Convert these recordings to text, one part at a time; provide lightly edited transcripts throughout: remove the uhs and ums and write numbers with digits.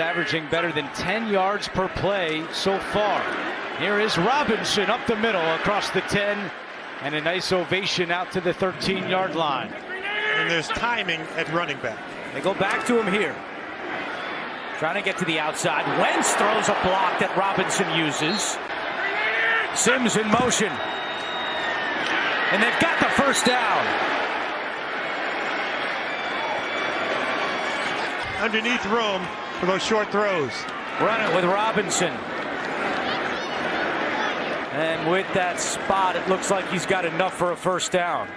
averaging better than 10 yards per play so far. Here is Robinson up the middle across the 10, and a nice ovation out to the 13-yard line. And there's timing at running back. They go back to him here. Trying to get to the outside. Wentz throws a block that Robinson uses. Sims in motion. And they've got the first down. Underneath room for those short throws. Run it with Robinson. And with that spot, it looks like he's got enough for a first down.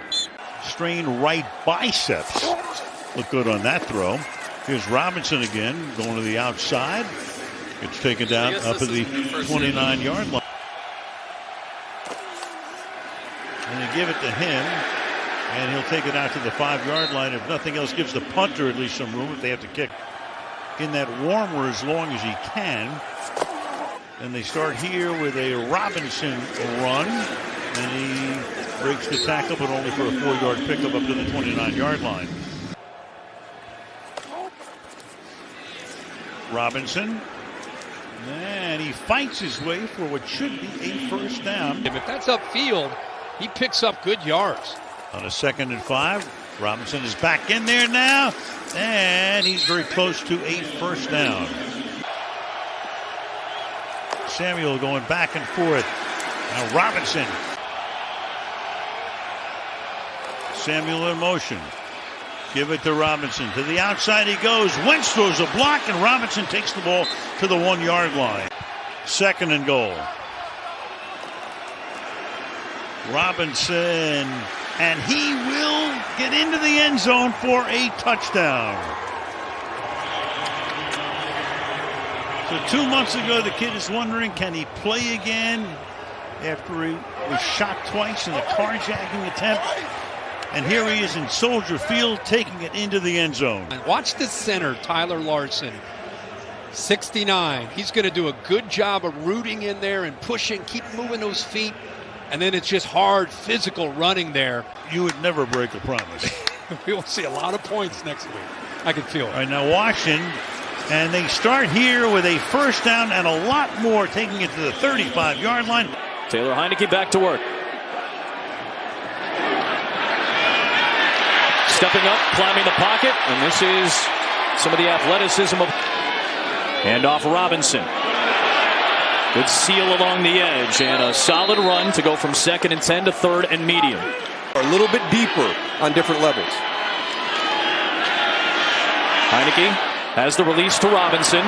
Strained right biceps. Look good on that throw. Here's Robinson again, going to the outside. Gets taken down up at the 29-yard line. And they give it to him, and he'll take it out to the 5-yard line. If nothing else, gives the punter at least some room if they have to kick in that warmer as long as he can. And they start here with a Robinson run, and he breaks the tackle, but only for a 4-yard pickup up to the 29-yard line. Robinson, and he fights his way for what should be a first down. If that's upfield, he picks up good yards. On a 2nd and 5, Robinson is back in there now, and he's very close to a first down. Samuel going back and forth. Now Robinson. Samuel in motion. Give it to Robinson. To the outside he goes. Wentz throws a block, and Robinson takes the ball to the 1-yard line. 2nd and goal. Robinson, and he will get into the end zone for a touchdown. So 2 months ago, the kid is wondering, can he play again after he was shot twice in a carjacking attempt? And here he is in Soldier Field, taking it into the end zone. And watch the center, Tyler Larson, 69. He's going to do a good job of rooting in there and pushing, keep moving those feet. And then it's just hard, physical running there. You would never break a promise. We will see a lot of points next week. I can feel it. All right, now Washington, and they start here with a first down and a lot more, taking it to the 35-yard line. Taylor Heinicke back to work. Stepping up, climbing the pocket, and this is some of the athleticism of handoff Robinson. Good seal along the edge, and a solid run to go from 2nd and 10 to 3rd and medium. A little bit deeper on different levels. Heinicke has the release to Robinson.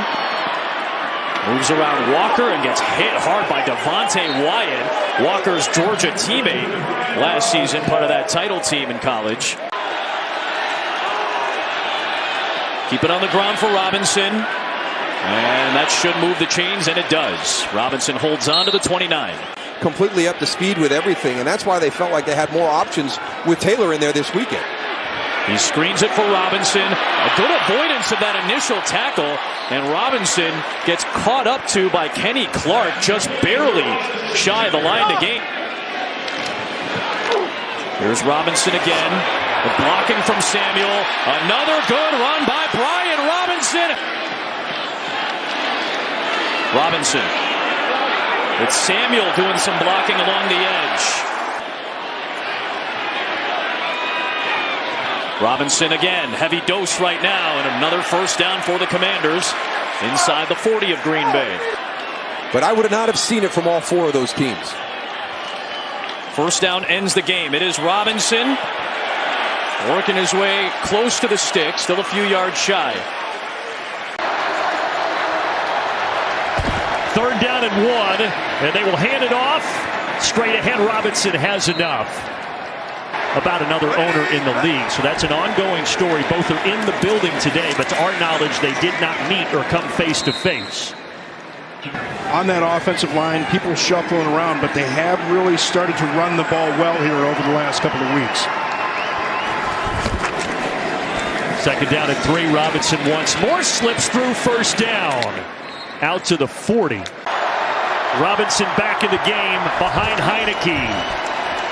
Moves around Walker and gets hit hard by Devontae Wyatt, Walker's Georgia teammate last season, part of that title team in college. Keep it on the ground for Robinson. And that should move the chains, and it does. Robinson holds on to the 29. Completely up to speed with everything, and that's why they felt like they had more options with Taylor in there this weekend. He screens it for Robinson. A good avoidance of that initial tackle, and Robinson gets caught up to by Kenny Clark, just barely shy of the line to gain. Here's Robinson again. The blocking from Samuel. Another good run by Brian Robinson. Robinson. It's Samuel doing some blocking along the edge. Robinson again, heavy dose right now, and another first down for the Commanders inside the 40 of Green Bay. But I would not have seen it from all 4 of those teams. First down ends the game. It is Robinson working his way close to the stick, still a few yards shy. 3rd down and 1, and they will hand it off. Straight ahead, Robinson has enough. About another owner in the league, so that's an ongoing story. Both are in the building today, but to our knowledge, they did not meet or come face to face. On that offensive line, people shuffling around, but they have really started to run the ball well here over the last couple of weeks. 2nd down and 3, Robinson once more slips through first down. Out to the 40. Robinson back in the game behind Heinicke.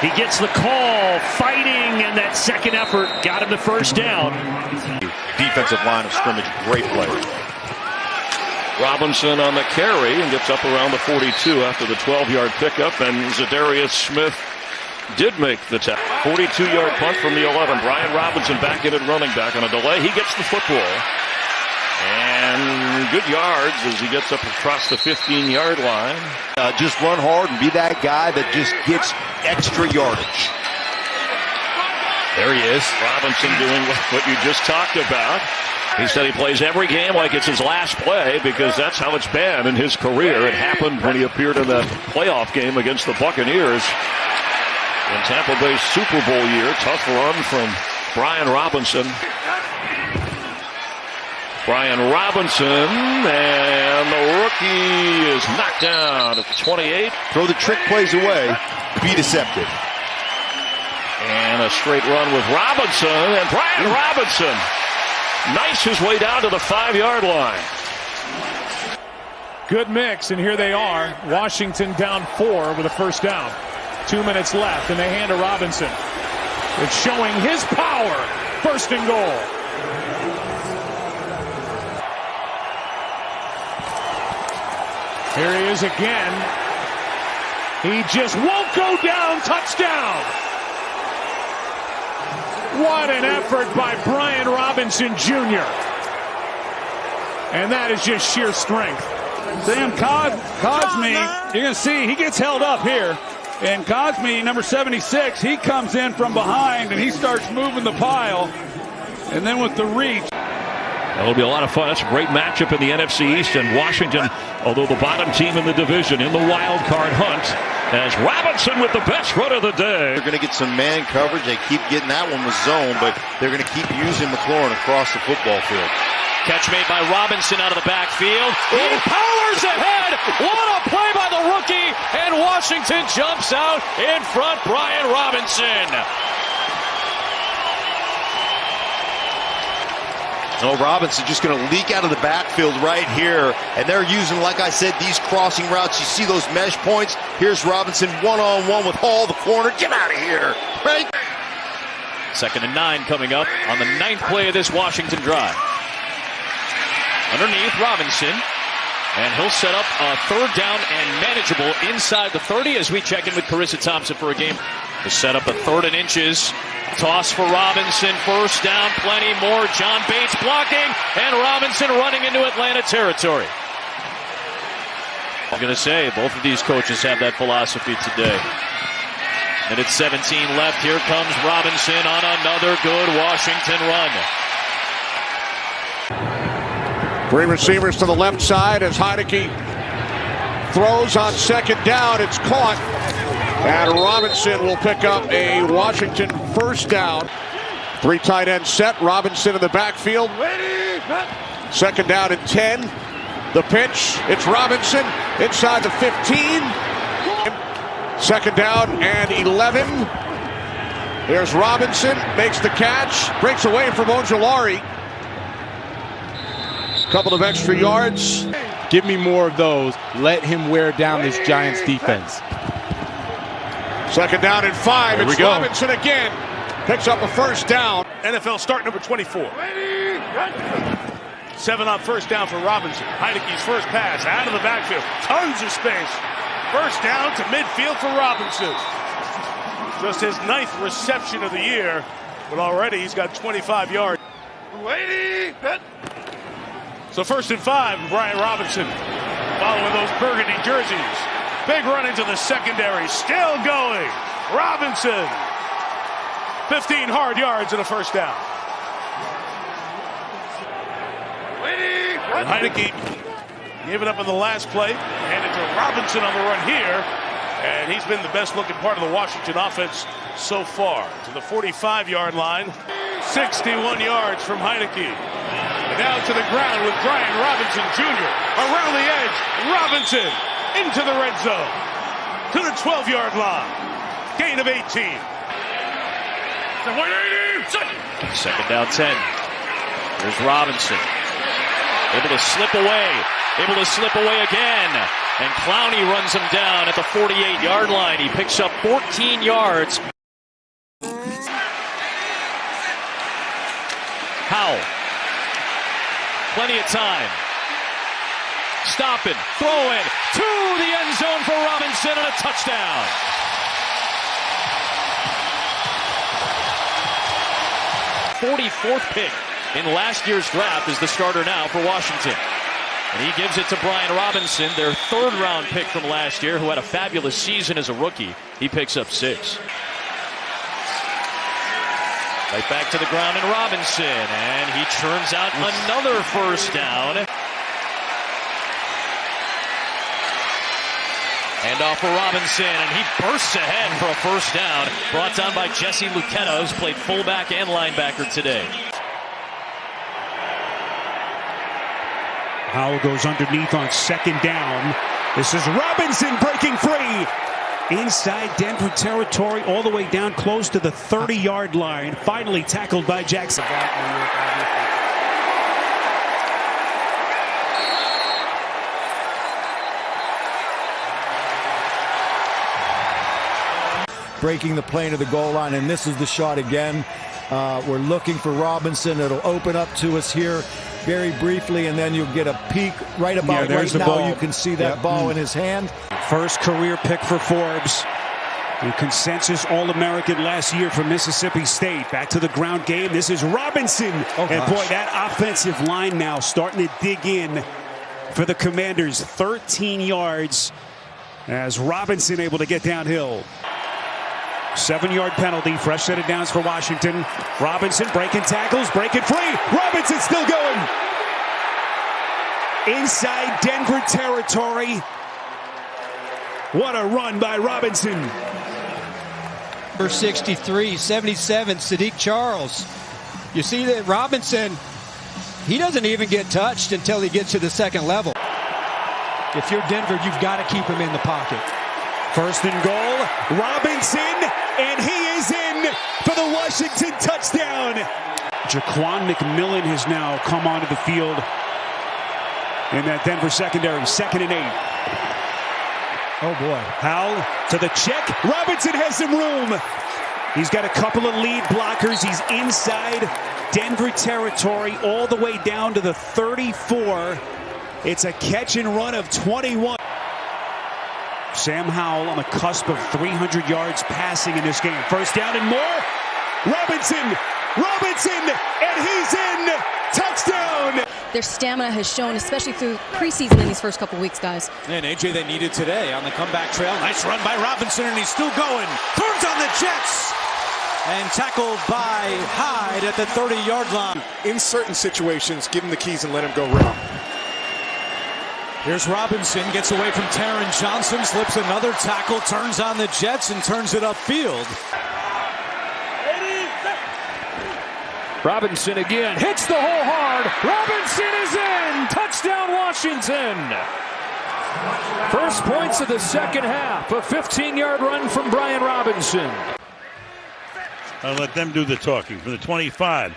He gets the call, fighting, and that second effort got him the first down. Defensive line of scrimmage, great play. Robinson on the carry and gets up around the 42 after the 12-yard pickup, and Zadarius Smith did make the 42-yard punt from the 11. Brian Robinson back in at running back on a delay. He gets the football. And good yards as he gets up across the 15-yard line. Just run hard and be that guy that just gets extra yardage. There he is. Robinson doing what you just talked about. He said he plays every game like it's his last play because that's how it's been in his career. It happened when he appeared in that playoff game against the Buccaneers in Tampa Bay's Super Bowl year. Tough run from Brian Robinson. Brian Robinson, and the rookie is knocked down at the 28. Throw the trick plays away. Be deceptive. And a straight run with Robinson, and Brian Robinson knifes his way down to the 5-yard line. Good mix, and here they are. Washington down 4 with a first down. 2 minutes left, and they hand to Robinson. It's showing his power. First and goal. Here he is again. He just won't go down. Touchdown. What an effort by Brian Robinson Jr. And that is just sheer strength. Sam Cosme, you're going to see he gets held up here. And Cosme, number 76, he comes in from behind and he starts moving the pile. And then with the reach. That'll be a lot of fun. That's a great matchup in the NFC East, and Washington, although the bottom team in the division, in the wild card hunt, as Robinson with the best run of the day. They're going to get some man coverage. They keep getting that one with zone, but they're going to keep using McLaurin across the football field. Catch made by Robinson out of the backfield. He powers ahead. What a play by the rookie, and Washington jumps out in front. Brian Robinson. No, Robinson just going to leak out of the backfield right here. And they're using, like I said, these crossing routes. You see those mesh points? Here's Robinson one-on-one with Hall, the corner. Get out of here. Right? 2nd and 9 coming up on the 9th play of this Washington drive. Underneath Robinson. And he'll set up a 3rd down and manageable inside the 30 as we check in with Carissa Thompson for a game. To set up a 3rd and inches. Toss for Robinson, first down, plenty more. John Bates blocking, and Robinson running into Atlanta territory. I'm going to say, both of these coaches have that philosophy today. Minute 17 left. Here comes Robinson on another good Washington run. 3 receivers to the left side as Heineke throws on 2nd down. It's caught. And Robinson will pick up a Washington first down. 3 tight end set. Robinson in the backfield. 2nd down and 10. The pitch. It's Robinson inside the 15. 2nd down and 11. Here's Robinson. Makes the catch. Breaks away from Ojulari. Couple of extra yards. Give me more of those. Let him wear down this Giants defense. 2nd down and 5. It's Robinson again. Picks up a first down. NFL start number 24. 7 on first down for Robinson. Heineke's first pass out of the backfield. Tons of space. First down to midfield for Robinson. Just his 9th reception of the year, but already he's got 25 yards. So 1st and 5, Brian Robinson following those burgundy jerseys. Big run into the secondary, still going. Robinson, 15 hard yards and a first down. And Heineke gave it up on the last play, handed to Robinson on the run here, and he's been the best looking part of the Washington offense so far. To the 45-yard line, 61 yards from Heineke. And now to the ground with Brian Robinson Jr. Around the edge, Robinson into the red zone. To the 12-yard line. Gain of 18. 2nd down 10. Here's Robinson. Able to slip away. Able to slip away again. And Clowney runs him down at the 48-yard line. He picks up 14 yards. Howell. Plenty of time. stopping, throwing to the end zone for Robinson and a touchdown. .44th pick in last year's draft is the starter now for Washington. And he gives it to Brian Robinson, their third-round pick from last year, who had a fabulous season as a rookie. He picks up 6. Right back to the ground and Robinson, and he churns out another first down. Hand off for Robinson, and he bursts ahead for a first down. Brought down by Jesse Luketa, who's played fullback and linebacker today. Howell goes underneath on second down. This is Robinson breaking free. Inside Denver territory, all the way down close to the 30-yard line. Finally tackled by Jackson. Breaking the plane of the goal line, and this is the shot again. We're looking for Robinson. It'll open up to us here very briefly, and then you'll get a peek right about right now. Ball. You can see that ball in his hand. First career pick for Forbes. The consensus All-American last year from Mississippi State. Back to the ground game. This is Robinson. And boy, that offensive line now starting to dig in for the Commanders. 13 yards as Robinson able to get downhill. 7-yard penalty, fresh set of downs for Washington. Robinson breaking tackles, breaking free. Robinson still going. Inside Denver territory. What a run by Robinson. Number 63, 77, Sadiq Charles. You see that Robinson, he doesn't even get touched until he gets to the second level. If you're Denver, you've got to keep him in the pocket. First and goal, Robinson, and he is in for the Washington touchdown. Jaquan McMillan has now come onto the field in that Denver secondary. 2nd and 8. Oh boy. Howell to the check. Robinson has some room. He's got a couple of lead blockers. He's inside Denver territory all the way down to the 34. It's a catch and run of 21. Sam Howell on the cusp of 300 yards passing in this game. First down and more. Robinson, and he's in. Touchdown. Their stamina has shown, especially through preseason in these first couple weeks, guys. And AJ, they needed today on the comeback trail. Nice run by Robinson, and he's still going. Turns on the Jets. And tackled by Hyde at the 30-yard line. In certain situations, give him the keys and let him go route. Here's Robinson, gets away from Taron Johnson, slips another tackle, turns on the Jets, and turns it upfield. Robinson again, hits the hole hard. Robinson is in. Touchdown, Washington. First points of the second half. A 15-yard run from Brian Robinson. I'll let them do the talking. From the 25.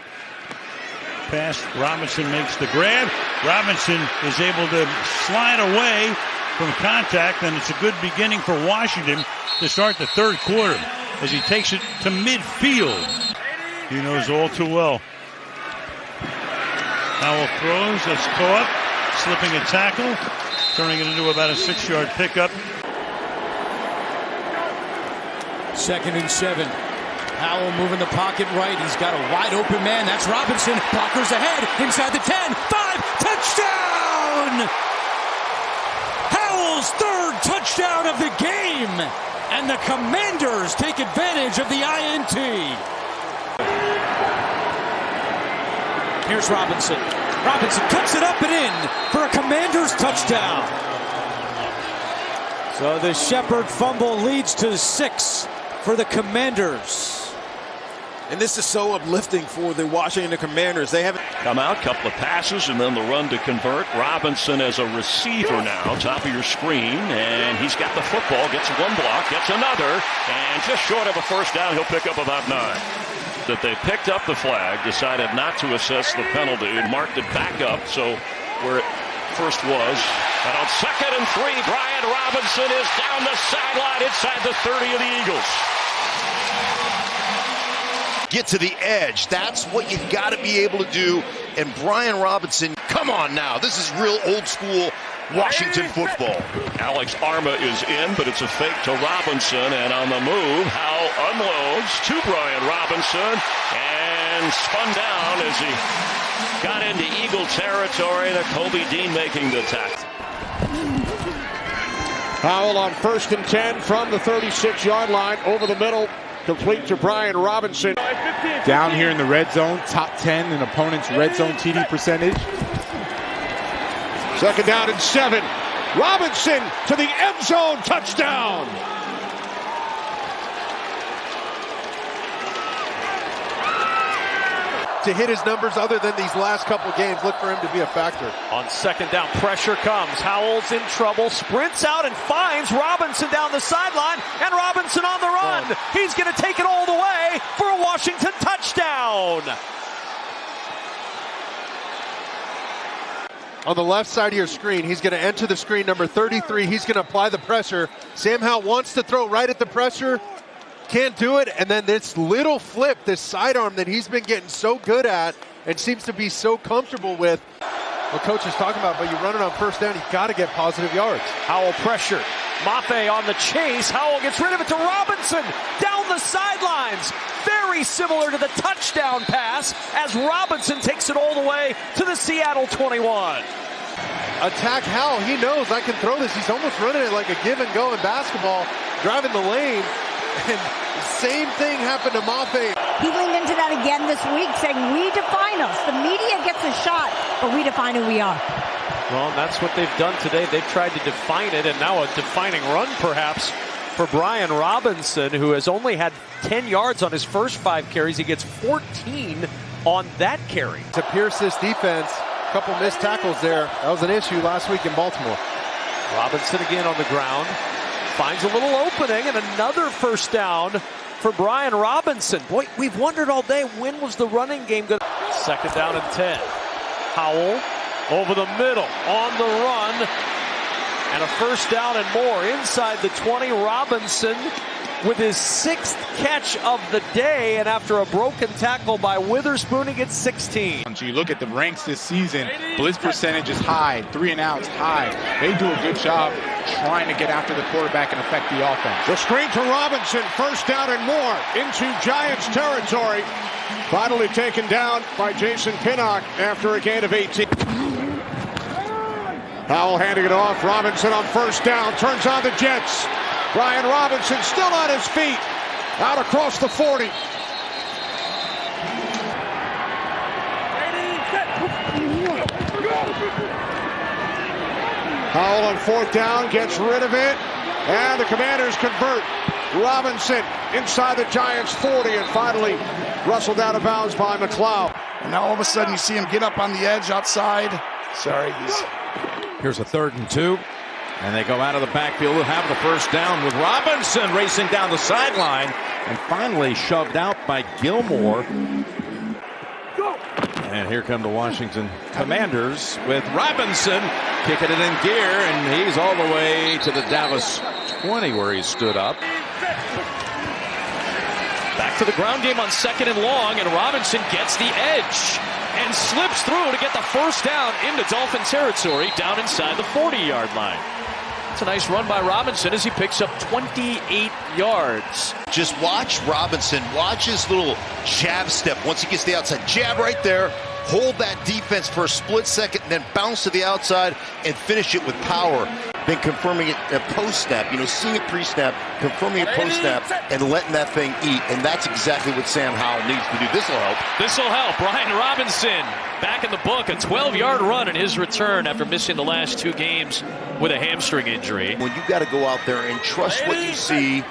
Pass, Robinson makes the grab. Robinson is able to slide away from contact, and it's a good beginning for Washington to start the third quarter as he takes it to midfield. He knows all too well. Howell throws, that's caught, slipping a tackle, turning it into about a 6-yard pickup. 2nd and 7. Howell moving the pocket right. He's got a wide open man. That's Robinson. Blockers ahead. Inside the 10. 5. Touchdown! Howell's third touchdown of the game. And the Commanders take advantage of the INT. Here's Robinson. Robinson cuts it up and in for a Commanders touchdown. So the Shepard fumble leads to 6 for the Commanders. And this is so uplifting for the Washington Commanders. They haven't come out, couple of passes, and then the run to convert. Robinson as a receiver now, top of your screen, and he's got the football, gets one block, gets another, and just short of a first down, he'll pick up about 9. That they picked up the flag, decided not to assess the penalty, and marked it back up, so where it first was. And on 2nd and 3, Brian Robinson is down the sideline inside the 30 of the Eagles. Get to the edge. That's what you've got to be able to do. And Brian Robinson, come on now. This is real old school Washington football. Alex Arma is in, but it's a fake to Robinson, and on the move, Howell unloads to Brian Robinson and spun down as he got into Eagle territory. To Kobe Dean making the tackle. Howell on 1st and 10 from the 36-yard line over the middle, complete to Brian Robinson. Down here in the red zone, top 10 in opponent's red zone TD percentage. 2nd down and 7. Robinson to the end zone, touchdown. To hit his numbers other than these last couple games, look for him to be a factor. On 2nd down, pressure comes. Howell's in trouble, sprints out and finds Robinson down the sideline, and Robinson on the run. He's going to take it all the way for a Washington touchdown. On the left side of your screen, he's going to enter the screen, number 33. He's going to apply the pressure. Sam Howell wants to throw right at the pressure. Can't do it, and then this little flip, this sidearm that he's been getting so good at and seems to be so comfortable with. What coach is talking about, but you run it on 1st down, you got to get positive yards. Howell pressured. Mafe on the chase. Howell gets rid of it to Robinson down the sidelines. Very similar to the touchdown pass as Robinson takes it all the way to the Seattle 21. Attack Howell. He knows I can throw this. He's almost running it like a give and go in basketball, driving the lane. And same thing happened to Mafe. He leaned into that again this week, saying, we define us. The media gets a shot, but we define who we are. Well, that's what they've done today. They've tried to define it, and now a defining run, perhaps, for Brian Robinson, who has only had 10 yards on his first 5 carries. He gets 14 on that carry. To pierce this defense, a couple missed tackles there. That was an issue last week in Baltimore. Robinson again on the ground. Finds a little opening, and another 1st down for Brian Robinson. Boy, we've wondered all day, when was the running game going? 2nd down and 10. Howell over the middle, on the run, and a 1st down and more. Inside the 20, Robinson with his 6th catch of the day, and after a broken tackle by Witherspoon, he gets 16. So you look at the ranks this season, blitz percentage is high, 3 and outs high. They do a good job trying to get after the quarterback and affect the offense. The screen to Robinson, 1st down and more into Giants territory. Finally taken down by Jason Pinnock after a gain of 18. Howell handing it off. Robinson on 1st down, turns on the Jets. Brian Robinson still on his feet, out across the 40. Howell on 4th down, gets rid of it, and the Commanders convert. Robinson inside the Giants 40, and finally rustled out of bounds by McLeod. And now all of a sudden you see him get up on the edge outside. Sorry, Here's a 3rd and 2. And they go out of the backfield. We'll have the 1st down with Robinson racing down the sideline and finally shoved out by Gilmore. And here come the Washington Commanders with Robinson kicking it in gear, and he's all the way to the Dallas 20 where he stood up. Back to the ground game on 2nd and long, and Robinson gets the edge and slips through to get the 1st down into Dolphin territory down inside the 40-yard line. It's a nice run by Robinson as he picks up 28 yards. Just watch Robinson. Watch his little jab step. Once he gets the outside, jab right there. Hold that defense for a split second, and then bounce to the outside and finish it with power. Been confirming it at post-snap. Seeing it pre-snap, confirming it post-snap, and letting that thing eat. And that's exactly what Sam Howell needs to do. This will help. This will help. Brian Robinson back in the book. A 12-yard run in his return after missing the last 2 games with a hamstring injury. When you got to go out there and trust what you see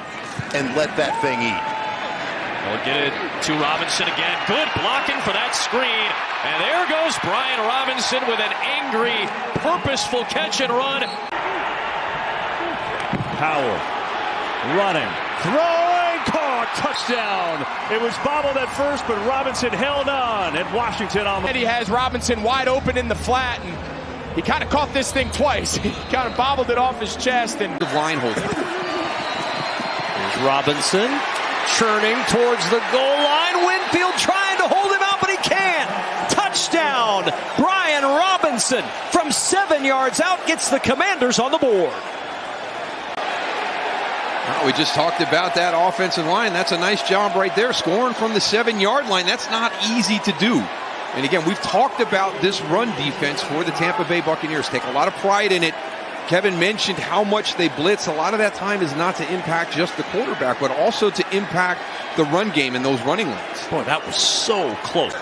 and let that thing eat. We'll get it to Robinson again. Good blocking for that screen. And there goes Brian Robinson with an angry, purposeful catch and run. Howell running, throwing, caught, touchdown. It was bobbled at first, but Robinson held on, and Washington on the... And he has Robinson wide open in the flat, and he kind of caught this thing twice. He kind of bobbled it off his chest. And line holder. Here's Robinson churning towards the goal line. Winfield trying to hold him out, but he can't. Touchdown, Brian Robinson from 6 7 yards out, gets the Commanders on the board. We just talked about that offensive line. That's a nice job right there, scoring from the 7-yard line. That's not easy to do. And again, we've talked about this run defense for the Tampa Bay Buccaneers. Take a lot of pride in it. Kevin mentioned how much they blitz. A lot of that time is not to impact just the quarterback, but also to impact the run game and those running lanes. Boy, that was so close.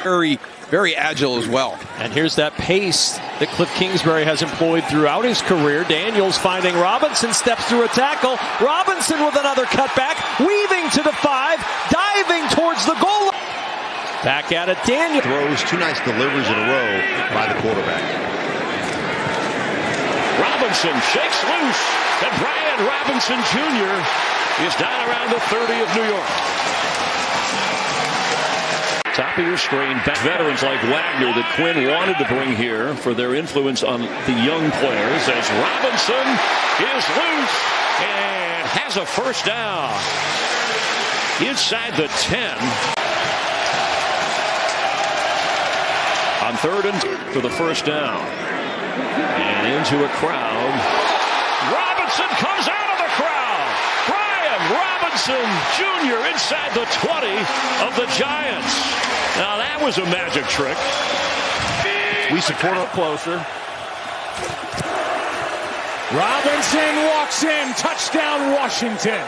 Very, very agile as well. And here's that pace that Cliff Kingsbury has employed throughout his career. Daniels finding Robinson, steps through a tackle. Robinson with another cutback, weaving to the 5, diving towards the goal. Back at it, Daniel. Throws 2 nice deliveries in a row by the quarterback. Robinson shakes loose, and Brian Robinson Jr. is down around the 30 of New York. Top of your screen, veterans like Wagner that Quinn wanted to bring here for their influence on the young players, as Robinson is loose and has a first down inside the 10. On 3rd and for the first down. And into a crowd. Robinson comes out of the crowd. Brian Robinson Jr. inside the 20 of the Giants. Now that was a magic trick. We support up closer. Robinson walks in. Touchdown, Washington.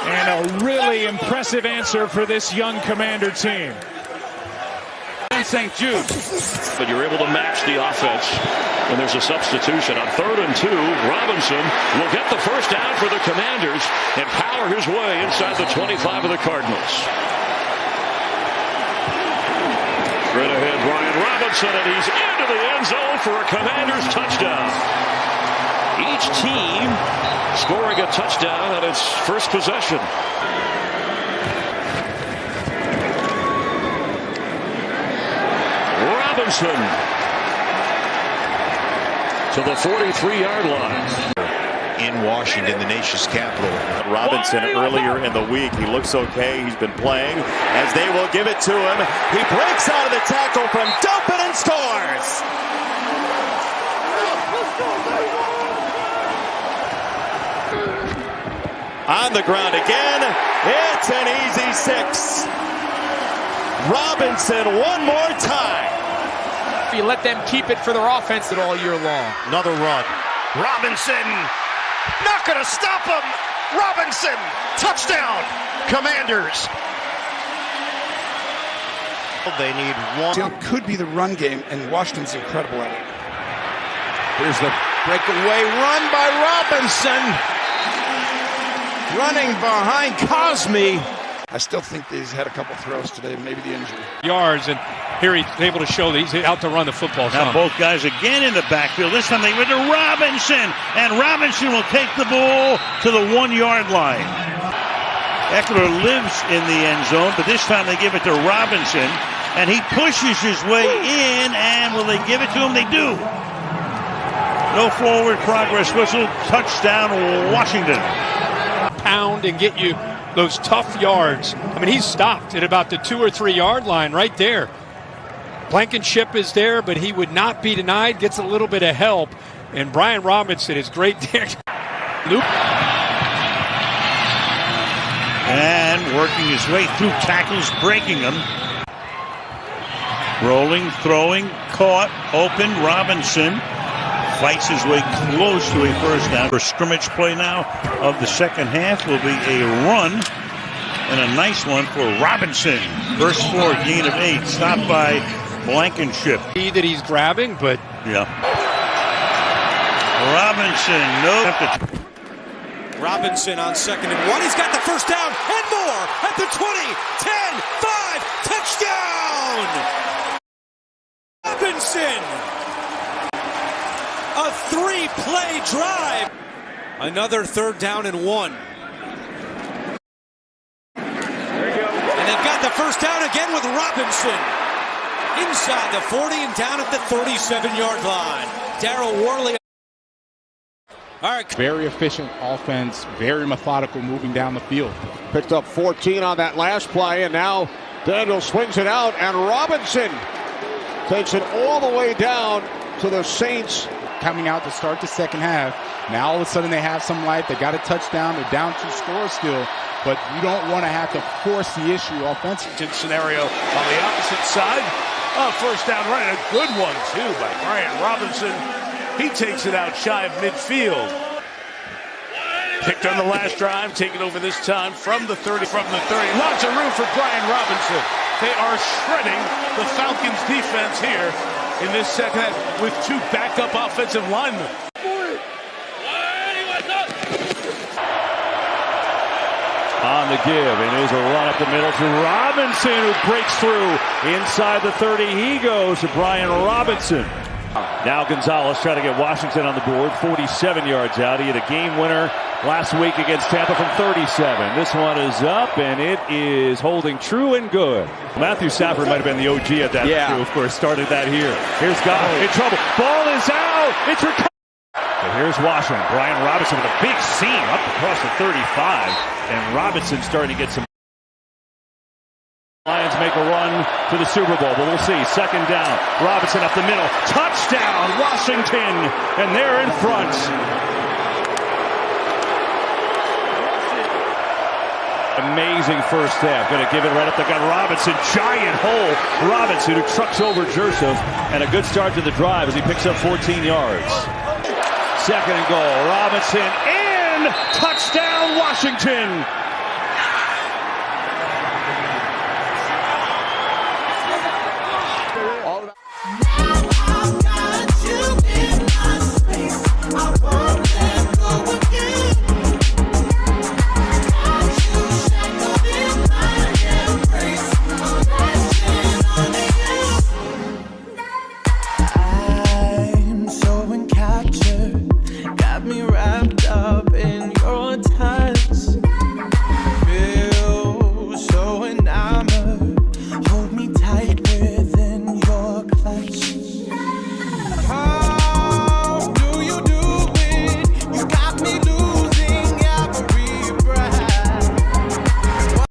And a really impressive answer for this young Commander team. St. Jude. But you're able to match the offense when there's a substitution. On 3rd and 2, Robinson will get the first down for the Commanders and power his way inside the 25 of the Cardinals. Right ahead, Brian Robinson, and he's into the end zone for a Commanders touchdown. Each team scoring a touchdown on its first possession. Robinson to the 43-yard line. In Washington, the nation's capital. Robinson earlier in the week, he looks okay. He's been playing as they will give it to him. He breaks out of the tackle from Dopin and scores. On the ground again. It's an easy 6. Robinson one more time. You let them keep it for their offense all year long. Another run. Robinson, not going to stop him. Robinson, touchdown, Commanders. They need one. It could be the run game, and Washington's incredible at it. Here's the breakaway run by Robinson. Running behind Cosme. I still think he's had a couple throws today, maybe the injury. Yards, and here he's able to show that he's out to run the football. Now both guys again in the backfield. This time they went to Robinson, and Robinson will take the ball to the 1-yard line. Eckler lives in the end zone, but this time they give it to Robinson, and he pushes his way in, and will they give it to him? They do. No forward progress whistle. Touchdown, Washington. Pound and get you those tough yards. I mean, he's stopped at about the 2 or 3 yard line right there. Blankenship is there, but he would not be denied. Gets a little bit of help, and Brian Robinson is great there. Luke. And working his way through tackles, breaking them. Rolling, throwing, caught, open. Robinson fights his way close to a first down. For scrimmage play now of the second half will be a run, and a nice one for Robinson. First 4, gain of 8, stopped by Blankenship. That he's grabbing, but yeah. Robinson, no. Robinson on 2nd and 1. He's got the first down and more at the 20, 10, 5, touchdown! Robinson! A 3-play drive. Another 3rd down and 1. And they've got the first down again with Robinson. Inside the 40 and down at the 37-yard line. Darryl Worley. All right. Very efficient offense, very methodical moving down the field. Picked up 14 on that last play, and now Daniel swings it out, and Robinson Takes it all the way down to the Saints. Coming out to start the second half. Now all of a sudden they have some life. They got a touchdown. They're down 2 scores still. But you don't want to have to force the issue offensively. Scenario on the opposite side. Oh, first down run. A good one, too, by Brian Robinson. He takes it out shy of midfield. Picked on the last drive, taken over this time from the 30, Lots of room for Brian Robinson. They are shredding the Falcons defense here in this second half with 2 backup offensive linemen. On the give, and it was a run up the middle to Robinson, who breaks through inside the 30. He goes to Brian Robinson. Now Gonzalez trying to get Washington on the board, 47 yards out. He had a game winner last week against Tampa from 37. This one is up, and it is holding true and good. Matthew Stafford might have been the OG at that, too, of course, started that here. Here's Goff in trouble. Ball is out. It's recovered. But here's Washington. Brian Robinson with a big seam up across the 35, and Robinson starting to get some. Lions make a run to the Super Bowl, but we'll see. Second down. Robinson up the middle. Touchdown, Washington, and they're in front. Amazing first half. Going to give it right up the gut. Robinson, giant hole. Robinson, who trucks over Joseph, and a good start to the drive as he picks up 14 yards. Second and goal. Robinson in. Touchdown, Washington. I'm so encaptured, got me right.